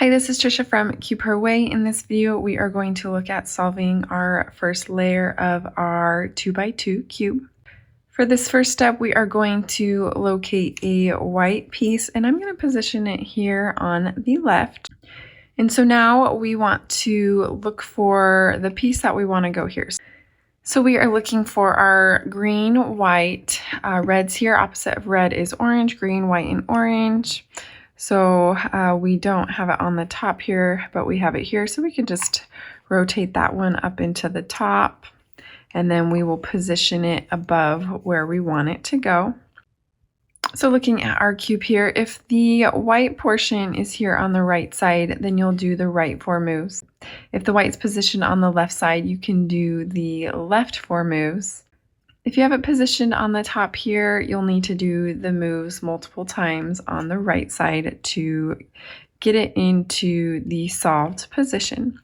Hi, this is Trisha from Cube Her Way. In this video, we are going to look at solving our first layer of our 2x2 cube. For this first step, we are going to locate a white piece, and I'm going to position it here on the left. And so now we want to look for the piece that we want to go here. So we are looking for our green, white, red's here. Opposite of red is orange, green, white, and orange. So we don't have it on the top here, but we have it here. So we can just rotate that one up into the top, and then we will position it above where we want it to go. So looking at our cube here, if the white portion is here on the right side, then you'll do the right 4 moves. If the white's positioned on the left side, you can do the left 4 moves. If you have it positioned on the top here, you'll need to do the moves multiple times on the right side to get it into the solved position.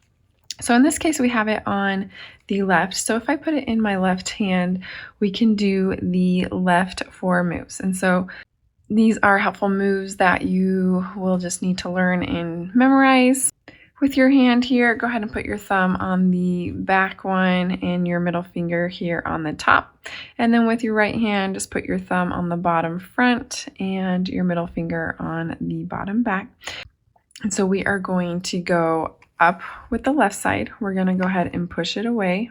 So in this case, we have it on the left. So if I put it in my left hand, we can do the left 4 moves. And so these are helpful moves that you will just need to learn and memorize. With your hand here, go ahead and put your thumb on the back one and your middle finger here on the top. And then with your right hand, just put your thumb on the bottom front and your middle finger on the bottom back. And so we are going to go up with the left side. We're going to go ahead and push it away,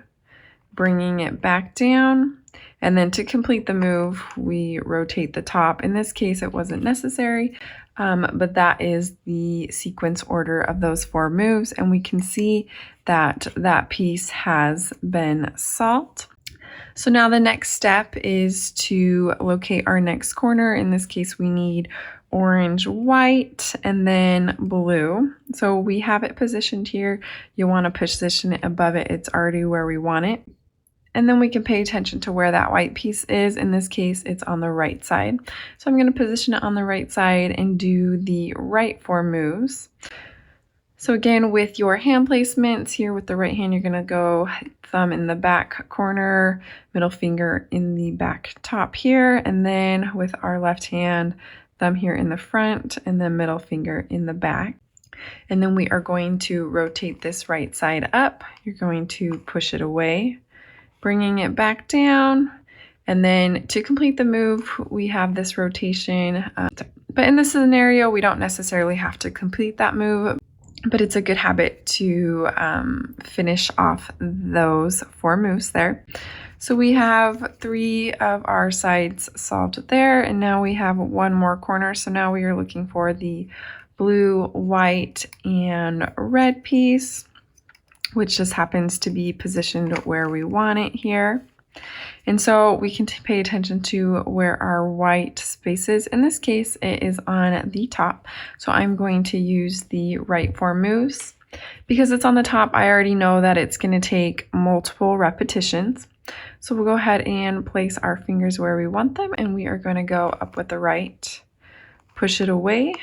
bringing it back down. And then to complete the move, we rotate the top. In this case, it wasn't necessary, but that is the sequence order of those 4 moves. And we can see that that piece has been solved. So now the next step is to locate our next corner. In this case, we need orange, white, and then blue. So we have it positioned here. You want to position it above it. It's already where we want it. And then we can pay attention to where that white piece is. In this case, it's on the right side. So I'm going to position it on the right side and do the right 4 moves. So again, with your hand placements here with the right hand, you're going to go thumb in the back corner, middle finger in the back top here. And then with our left hand, thumb here in the front, and then middle finger in the back. And then we are going to rotate this right side up. You're going to push it away, bringing it back down. And then to complete the move, we have this rotation. But in this scenario, we don't necessarily have to complete that move, but it's a good habit to finish off those 4 moves there. So we have 3 of our sides solved there, and now we have 1 more corner. So now we are looking for the blue, white, and red piece, which just happens to be positioned where we want it here. And so we can pay attention to where our white space is. In this case, it is on the top. So I'm going to use the right 4 moves. Because it's on the top, I already know that it's going to take multiple repetitions. So we'll go ahead and place our fingers where we want them, and we are going to go up with the right, push it away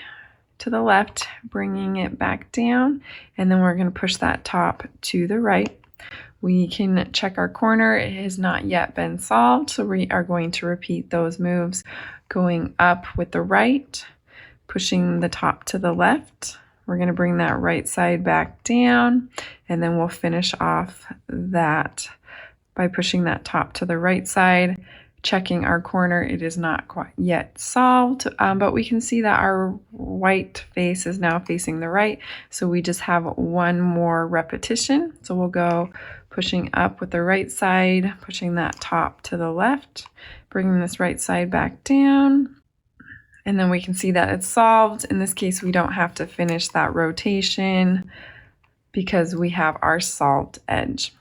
to the left, bringing it back down, and then we're going to push that top to the right. We can check our corner. It has not yet been solved, so we are going to repeat those moves, going up with the right, pushing the top to the left. We're going to bring that right side back down, and then we'll finish off that by pushing that top to the right side, checking our corner. It is not quite yet solved, but we can see that our white face is now facing the right. So we just have 1 more repetition. So we'll go pushing up with the right side, pushing that top to the left, bringing this right side back down. And then we can see that it's solved. In this case, we don't have to finish that rotation because we have our solved edge.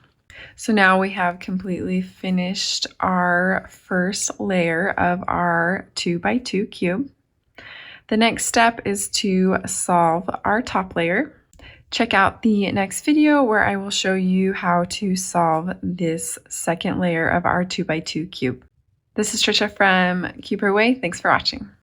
So now we have completely finished our first layer of our 2x2 cube. The next step is to solve our top layer. Check out the next video where I will show you how to solve this second layer of our 2x2 cube. This is Trisha from Cube Her Way. Thanks for watching.